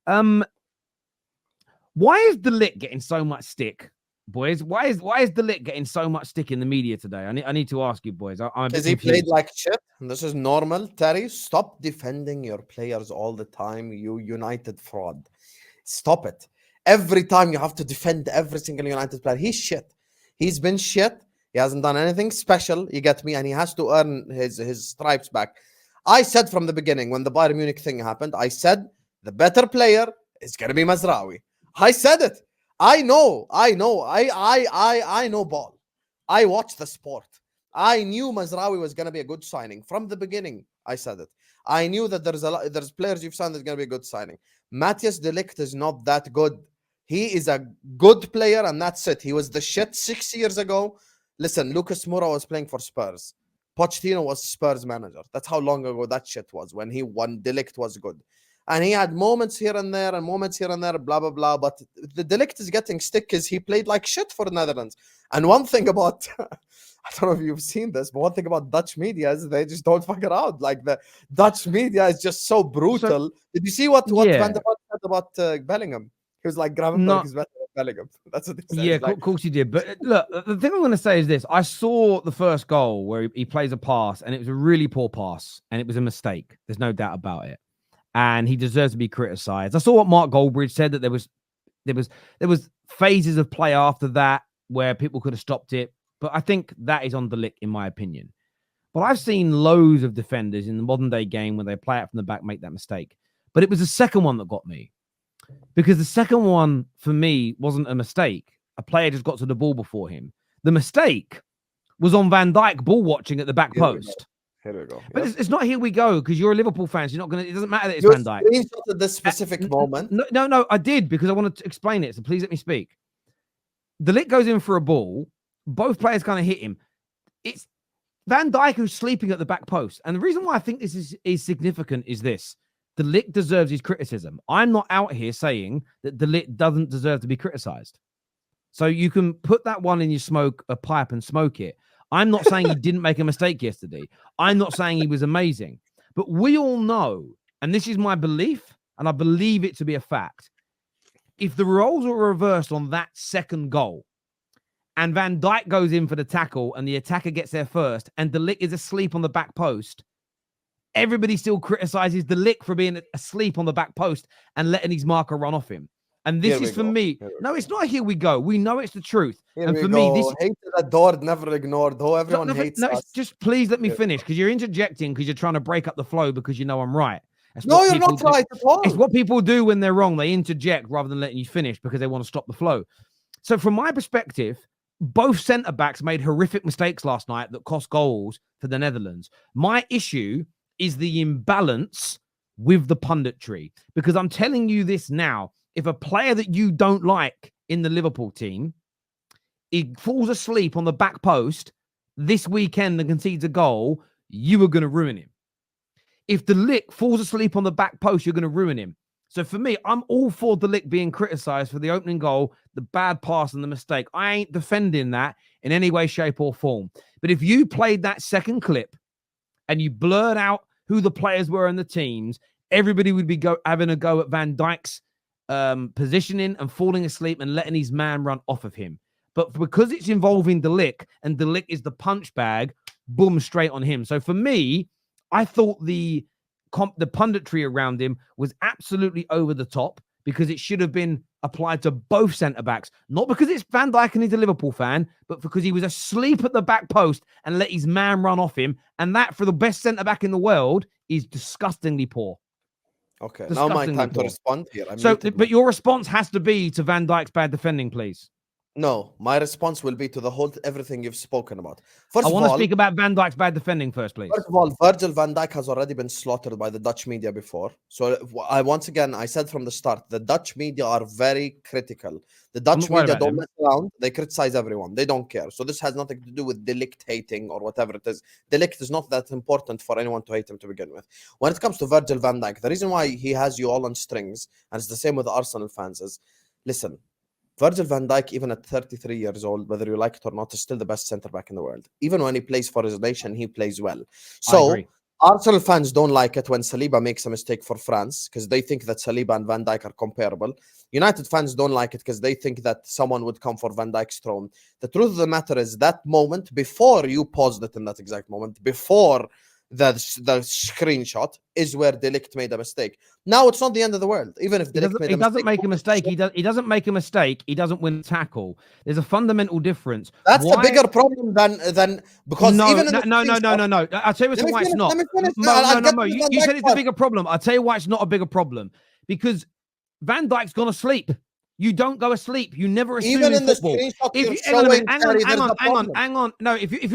Why is the Ligt getting so much stick, boys? Why is the Ligt getting so much stick in the media today? I need to ask you, boys. I'm a bit Because he played confused. like shit. And this is normal. Terry, stop defending your players all the time. You United fraud. Stop it. Every time you have to defend every single United player. He's shit. He's been shit. He hasn't done anything special. You get me? And he has to earn his stripes back. I said from the beginning when the Bayern Munich thing happened, I said the better player is gonna be Mazraoui. I said it. I know. I know ball. I watch the sport. I knew Mazraoui was gonna be a good signing from the beginning. I said it. I knew that there's players you've signed that's gonna be a good signing. Matthias de Ligt is not that good. He is a good player, and that's it. He was the shit 6 years ago. Listen, Lucas Moura was playing for Spurs. Pochettino was Spurs manager. That's how long ago that shit was when he won. De Ligt was good. And he had moments here and there and moments here and there, blah, blah, blah. But the De Ligt is getting stick because he played like shit for the Netherlands. And one thing about, I don't know if you've seen this, but one thing about Dutch media is they just don't fuck around. Like the Dutch media is just so brutal. Did you see what Van der Vaart said about Bellingham? He was like, Gravenberg is better than Bellingham. That's what he said. Yeah, of course he did. But look, the thing I'm going to say is this. I saw the first goal where he plays a pass, and it was a really poor pass, and it was a mistake. There's no doubt about it. And he deserves to be criticised. I saw what Mark Goldbridge said, that there was phases of play after that where people could have stopped it. But I think that is on the Ligt, in my opinion. But I've seen loads of defenders in the modern day game when they play out from the back make that mistake. But it was the second one that got me. Because the second one, for me, wasn't a mistake. A player just got to the ball before him. The mistake was on Van Dijk ball watching at the back post. Here we go. But it's not here we go, because you're a Liverpool fan. So you're not going to. It doesn't matter that it's Van Dijk. You screenshotted this specific moment. No, I did, because I wanted to explain it. So please let me speak. The Ligt goes in for a ball. Both players kind of hit him. It's Van Dijk who's sleeping at the back post. And the reason why I think this is significant is this. The Ligt deserves his criticism. I'm not out here saying that the Ligt doesn't deserve to be criticized. So you can put that one in your pipe and smoke it. I'm not saying he didn't make a mistake yesterday. I'm not saying he was amazing. But we all know, and this is my belief, and I believe it to be a fact, if the roles were reversed on that second goal, and Van Dijk goes in for the tackle, and the attacker gets there first, and De Ligt is asleep on the back post, everybody still criticizes De Ligt for being asleep on the back post and letting his marker run off him. And this is for me. No, it's not here we go. We know it's the truth. And for me, this hated, adored, never ignored. Though everyone hates us. Just please let me finish, because you're interjecting because you're trying to break up the flow because you know I'm right. No, you're not right at all. It's what people do when they're wrong. They interject rather than letting you finish because they want to stop the flow. So from my perspective, both centre-backs made horrific mistakes last night that cost goals for the Netherlands. My issue is the imbalance with the punditry. Because I'm telling you this now, if a player that you don't like in the Liverpool team, he falls asleep on the back post this weekend and concedes a goal, you are going to ruin him. If De Ligt falls asleep on the back post, you're going to ruin him. So for me, I'm all for De Ligt being criticised for the opening goal, the bad pass and the mistake. I ain't defending that in any way, shape or form. But if you played that second clip and you blurred out who the players were in the teams, everybody would be having a go at Van Dijk's positioning and falling asleep and letting his man run off of him. But because it's involving De Ligt, and De Ligt is the punch bag, boom, straight on him. So for me, I thought the punditry around him was absolutely over the top, because it should have been applied to both centre-backs. Not because it's Van Dijk and he's a Liverpool fan, but because he was asleep at the back post and let his man run off him. And that, for the best centre-back in the world, is disgustingly poor. Okay, now my time to respond here. But your response has to be to Van Dijk's bad defending, please. No, my response will be to everything you've spoken about. I want to speak about Van Dijk's bad defending first, please. First of all, Virgil van Dijk has already been slaughtered by the Dutch media before. So I said from the start, the Dutch media are very critical. The Dutch media don't mess around. They criticize everyone. They don't care. So this has nothing to do with De Ligt hating or whatever it is. De Ligt is not that important for anyone to hate him to begin with. When it comes to Virgil van Dijk, the reason why he has you all on strings, and it's the same with the Arsenal fans, is, listen, Virgil van Dijk, even at 33 years old, whether you like it or not, is still the best centre-back in the world. Even when he plays for his nation, he plays well. So Arsenal fans don't like it when Saliba makes a mistake for France because they think that Saliba and Van Dijk are comparable. United fans don't like it because they think that someone would come for Van Dijk's throne. The truth of the matter is that moment, before you paused it in that exact moment, before the screenshot, is where Ligt made a mistake. Now it's not the end of the world. Even if Ligt made a mistake, he doesn't make a mistake. He doesn't make a mistake. He doesn't win a tackle. There's a fundamental difference. That's a bigger problem than because no, even in no, the no, no, no, no, no. I'll tell you why it's not. No. You said it's a bigger problem. I'll tell you why it's not a bigger problem. Because Van Dijk's gone asleep. You don't go asleep. You never assume even in the football. screenshot If you're you, showing, hang on. No, if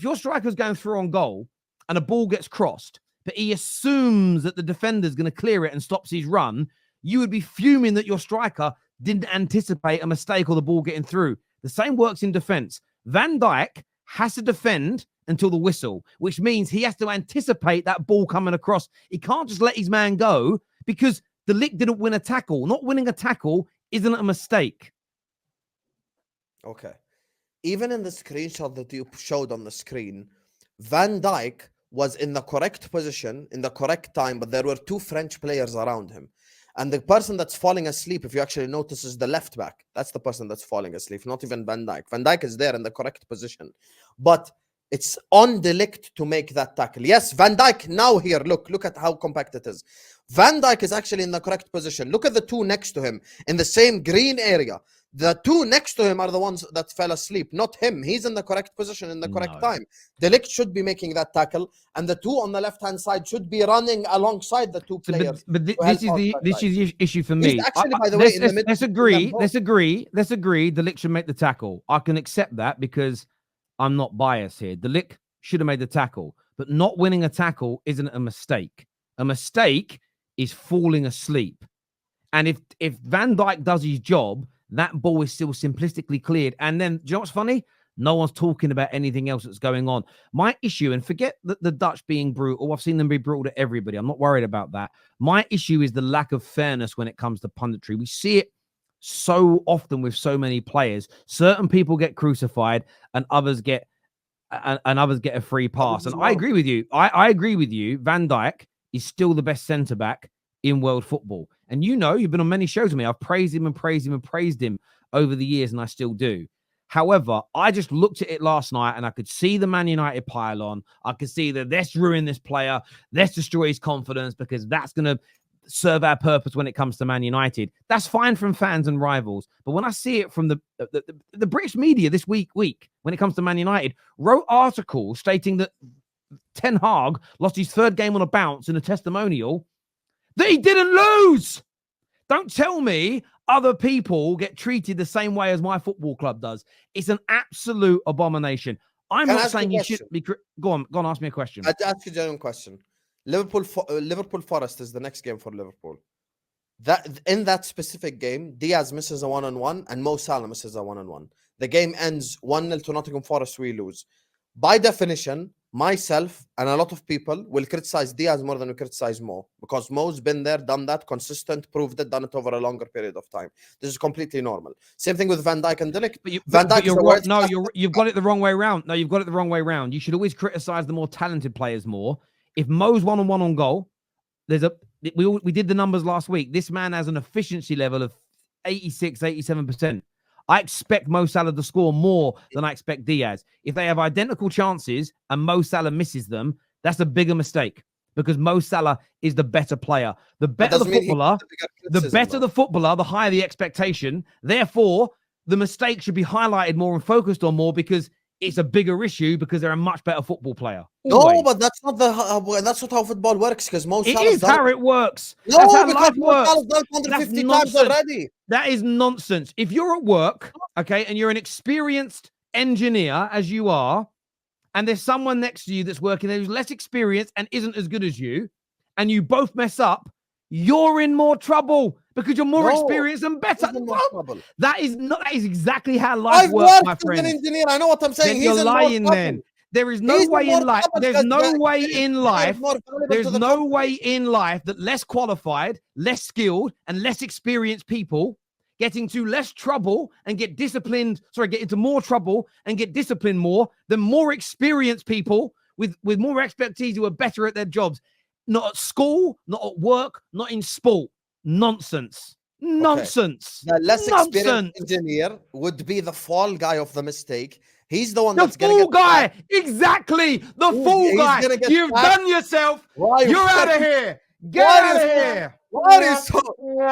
your striker's going through on goal and a ball gets crossed, but he assumes that the defender's going to clear it and stops his run, you would be fuming that your striker didn't anticipate a mistake or the ball getting through. The same works in defense. Van Dijk has to defend until the whistle, which means he has to anticipate that ball coming across. He can't just let his man go because the Ligt didn't win a tackle. Not winning a tackle isn't a mistake. Okay. Even in the screenshot that you showed on the screen, Van Dijk was in the correct position, in the correct time, but there were two French players around him. And the person that's falling asleep, if you actually notice, is the left back. That's the person that's falling asleep, not even Van Dijk. Van Dijk is there in the correct position. But it's on Ligt to make that tackle. Yes, Van Dijk now here, look at how compact it is. Van Dijk is actually in the correct position. Look at the two next to him in the same green area. The two next to him are the ones that fell asleep, not him. He's in the correct position in the correct time. Ligt should be making that tackle, and the two on the left-hand side should be running alongside the two players. But this is the issue for me. Actually, by the way, let's agree. The Ligt should make the tackle. I can accept that because I'm not biased here. The Ligt should have made the tackle, but not winning a tackle isn't a mistake. A mistake is falling asleep. And if Van Dijk does his job, that ball is still simplistically cleared. And then, do you know what's funny? No one's talking about anything else that's going on. My issue, and forget the Dutch being brutal. I've seen them be brutal to everybody. I'm not worried about that. My issue is the lack of fairness when it comes to punditry. We see it so often with so many players. Certain people get crucified and others get a free pass. And I agree with you. I agree with you. Van Dijk is still the best centre-back in world football. And you know, you've been on many shows with me. I've praised him and praised him and praised him over the years, and I still do. However, I just looked at it last night and I could see the Man United pile-on. I could see that let's ruin this player. Let's destroy his confidence because that's going to serve our purpose when it comes to Man United. That's fine from fans and rivals. But when I see it from the British media this week, when it comes to Man United, wrote articles stating that Ten Hag lost his third game on a bounce in a testimonial that he didn't lose. Don't tell me other people get treated the same way as my football club does. It's an absolute abomination. I'm not saying you should be... Go on, ask me a question. I'd ask you a genuine question. Liverpool Forest is the next game for Liverpool. In that specific game, Diaz misses a one-on-one and Mo Salah misses a one-on-one. The game ends 1-0 to Nottingham Forest, we lose. By definition, myself and a lot of people will criticize Diaz more than we criticize Mo, because Mo's been there, done that, consistent, proved it, done it over a longer period of time. This is completely normal. Same thing with Van Dijk and Dijk. You've got it the wrong way around. No, you've got it the wrong way around. You should always criticize the more talented players more. If Mo's one-on-one on goal, we did the numbers last week. This man has an efficiency level of 86, 87%. I expect Mo Salah to score more than I expect Diaz. If they have identical chances and Mo Salah misses them, that's a bigger mistake because Mo Salah is the better player. The better the footballer, the higher the expectation. Therefore, the mistake should be highlighted more and focused on more because it's a bigger issue because they're a much better football player. Always. No, but that's not how football works. Because Mo Salah is how it works. No, that's how because life Mo works. Salah's done 150 times already. That is nonsense. If you're at work, okay, and you're an experienced engineer as you are, and there's someone next to you that's working there who's less experienced and isn't as good as you, and you both mess up, you're in more trouble because you're more experienced and better. That is exactly how life works, my friend. I've worked as an engineer. I know what I'm saying. You're lying then. There is no way in life. There's no way in life. There's no way in life that less qualified, less skilled, and less experienced people get into less trouble and get disciplined. Get into more trouble and get disciplined more than more experienced people with more expertise who are better at their jobs. Not at school, not at work, not in sport. Nonsense. Nonsense. The less experienced Nonsense. engineer would be the fall guy of the mistake. He's the one The that's going to fool get guy. sacked. Exactly. The fool He's guy. gonna get You've sacked. done yourself. Why? You're out of here. Get Why out of is- here. Why is so?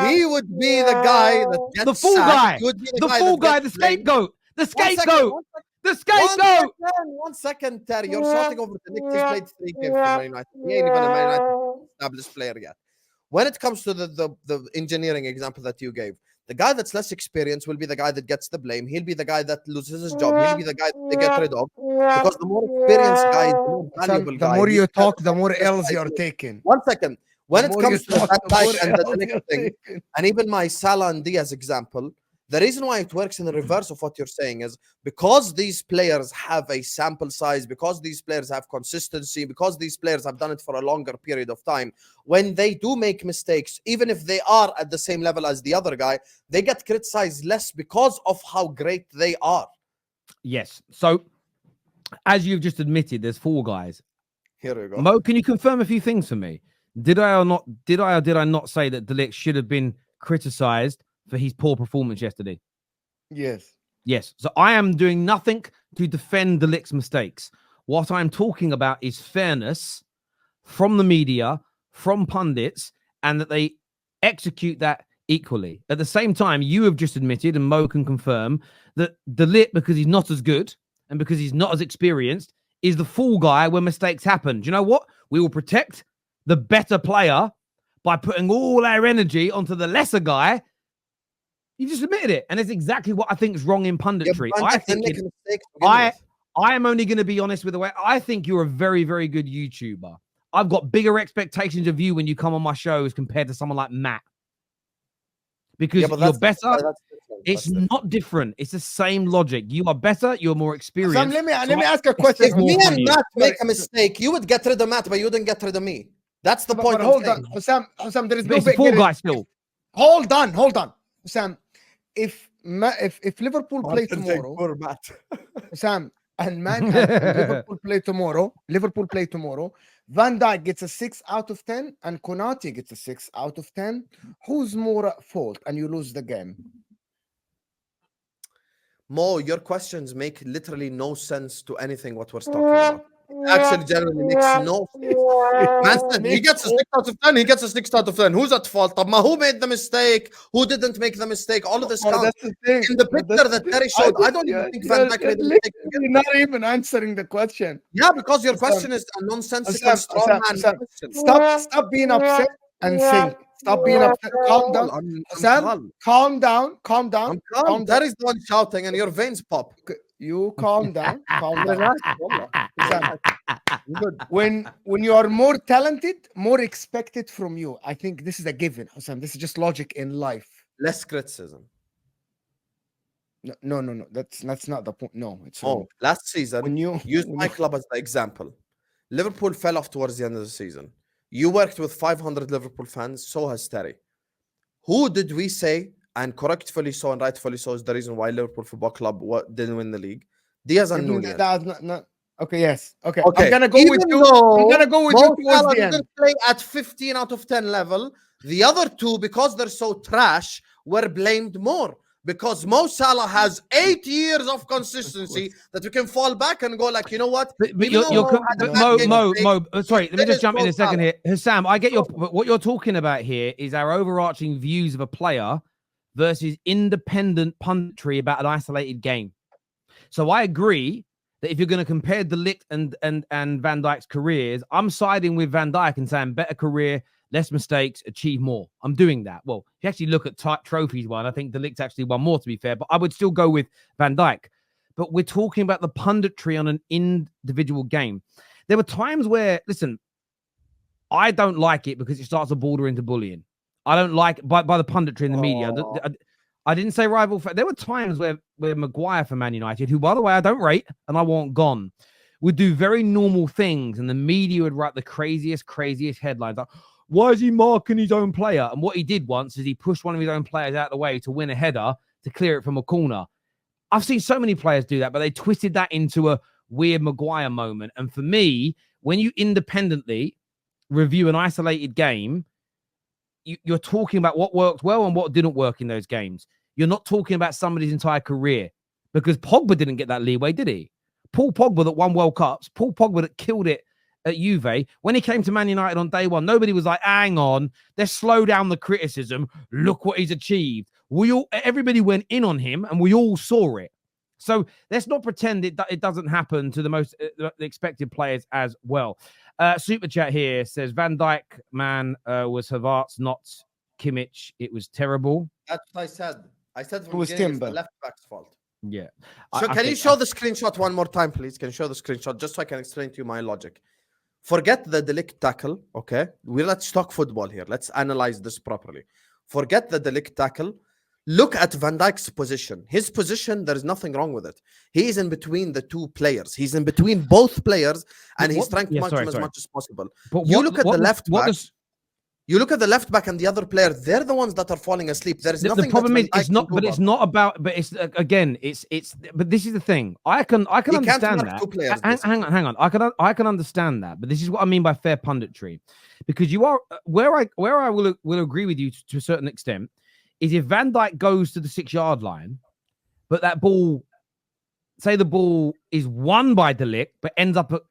He would be the guy that gets The fool sacked. guy. He would be The guy fool that guy. gets The blamed. scapegoat. The One second, scapegoat. one second. The scapegoat. One second, Terry. You're shouting over the Ligt. He's played 3 games for Man United. He ain't even a Man United established player yet. When it comes to the engineering example that you gave, the guy that's less experienced will be the guy that gets the blame. He'll be the guy that loses his job. He'll be the guy that they get rid of. Because the more experienced guy is the more valuable The guy. more you He's talk, the the more best L's guy. you're taking. One second. When it comes to that the more Dijk and the L's next you're thing, taking. and even my Salah and Diaz example, the reason why it works in the reverse of what you're saying is because these players have a sample size, because these players have consistency, because these players have done it for a longer period of time. When they do make mistakes, even if they are at the same level as the other guy, they get criticized less because of how great they are. Yes. So, as you've just admitted, there's 4 guys. Here we go. Mo, can you confirm a few things for me? Did I not say that Dijk should have been criticized for his poor performance yesterday? Yes. Yes. So I am doing nothing to defend Dijk's mistakes. What I'm talking about is fairness from the media, from pundits, and that they execute that equally. At the same time, you have just admitted, and Mo can confirm, that Dijk, because he's not as good and because he's not as experienced, is the fool guy when mistakes happen. Do you know what? We will protect the better player by putting all our energy onto the lesser guy. You just admitted it, and it's exactly what I think is wrong in punditry. I am only going to be honest with the way I think you're a very, very good YouTuber. I've got bigger expectations of you when you come on my shows compared to someone like Matt, because you're better. It's not different. It's the same logic. You are better. You're more experienced. Sam, let me ask a question. If me and Matt make a mistake, you would get rid of Matt, but you wouldn't get rid of me. That's the point. But hold on, Hussam, there is no It's a fool guy still. Hold on, Hussam. If Liverpool play tomorrow, Sam and Man and Liverpool play tomorrow. Van Dijk gets a 6 out of 10, and Konate gets a 6 out of 10. Who's more at fault? And you lose the game. Mo, your questions make literally no sense to anything what we're talking about. Actually, generally makes no sense. Man said he gets a 6 out of 10. He gets a 6 out of 10. Who's at fault? Who made the mistake? Who didn't make the mistake? All of this counts. That's the thing. In the picture that Terry showed, I don't even think Van Dijk made the mistake. You're not even answering the question. Yeah, because your question is a nonsensical straw man question. Stop being upset and think. Stop being upset. Calm down. Sam, calm down. I'm calm. That is the one shouting and your veins pop. You calm down. Calm down. When you are more talented, more expected from you. I think this is a given, Hussam. This is just logic in life. Less criticism. No. That's not the point. No, it's wrong. Last season, when you use my club as the example. Liverpool fell off towards the end of the season. You worked with 500 Liverpool fans, so has Terry. Who did we say, and correctfully so and rightfully so, is the reason why Liverpool Football Club didn't win the league? Diaz and Nunez. That's not okay, yes. Okay. I'm gonna go with you. I'm gonna go with you towards the end. Didn't play at 15 out of 10 level. The other two, because they're so trash, were blamed more. Because Mo Salah has 8 years of consistency that we can fall back and go like, you know what? Mo, sorry, let me just jump in a second here. Hussam, I get what you're talking about here is our overarching views of a player versus independent punditry about an isolated game. So I agree that if you're going to compare Ligt and Van Dijk's careers, I'm siding with Van Dijk and saying better career, less mistakes, achieve more. I'm doing that. Well, if you actually look at trophies won, I think Ligt actually won more, to be fair, but I would still go with Van Dijk. But we're talking about the punditry on an individual game. There were times where, listen, I don't like it because it starts to border into bullying. I don't like by the punditry in the media. I didn't say rival. There were times where Maguire for Man United, who, by the way, I don't rate and I want gone, would do very normal things, and the media would write the craziest headlines. Like, why is he marking his own player? And what he did once is he pushed one of his own players out of the way to win a header to clear it from a corner. I've seen so many players do that, but they twisted that into weird Maguire moment. And for me, when you independently review an isolated game, you're talking about what worked well and what didn't work in those games. You're not talking about somebody's entire career, because Pogba didn't get that leeway, did he? Paul Pogba that won World Cups, Paul Pogba that killed it at Juve. When he came to Man United on day one, nobody was like, hang on, let's slow down the criticism. Look what he's achieved. Everybody went in on him and we all saw it. So let's not pretend it doesn't happen to the most expected players as well. Super chat here says Van Dijk, man, was Havertz, not Kimmich. It was terrible. That's what I said. I said it was Timber. The left back's fault. Yeah. So can you show the screenshot one more time, please? Can you show the screenshot just so I can explain to you my logic? Forget the Ligt tackle, okay? Let's talk football here. Let's analyze this properly. Forget the Ligt tackle. Look at Van Dijk's position. His position, there is nothing wrong with it. He is in between the two players. He's in between both players, and he's trying to match them as much as possible. But you look at the left back. You look at the left back and the other player, they're the ones that are falling asleep. There is nothing. The problem is it's not, but it's not about. But it's again, it's. But this is the thing. I can understand that. Hang on. I can understand that. But this is what I mean by fair punditry, because you are where I will agree with you to a certain extent is if Van Dijk goes to the 6-yard line, but that ball, say the ball is won by Dijk, but ends up at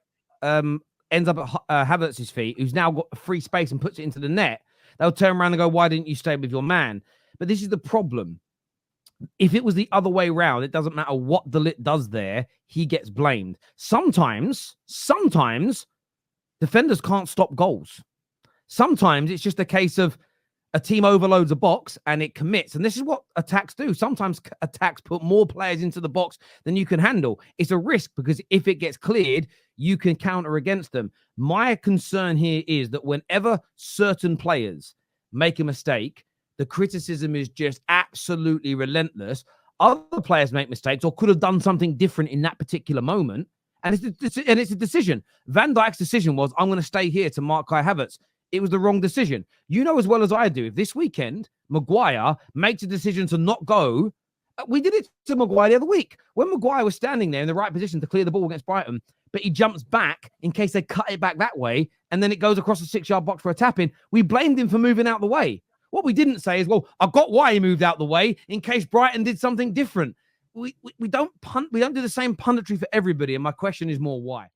Havertz's feet, who's now got a free space and puts it into the net, they'll turn around and go, why didn't you stay with your man? But this is the problem. If it was the other way around, it doesn't matter what Dijk does there, he gets blamed. Sometimes defenders can't stop goals. Sometimes it's just a case of a team overloads a box and it commits. And this is what attacks do. Sometimes attacks put more players into the box than you can handle. It's a risk because if it gets cleared, you can counter against them. My concern here is that whenever certain players make a mistake, the criticism is just absolutely relentless. Other players make mistakes or could have done something different in that particular moment. And it's a decision. Van Dijk's decision was, I'm going to stay here to mark Kai Havertz. It was the wrong decision. You know as well as I do, if this weekend Maguire makes a decision to not go, we did it to Maguire the other week. When Maguire was standing there in the right position to clear the ball against Brighton, but he jumps back in case they cut it back that way, and then it goes across the 6-yard box for a tap-in, we blamed him for moving out the way. What we didn't say is, well, I got why he moved out the way in case Brighton did something different. We don't do the same punditry for everybody, and my question is more why.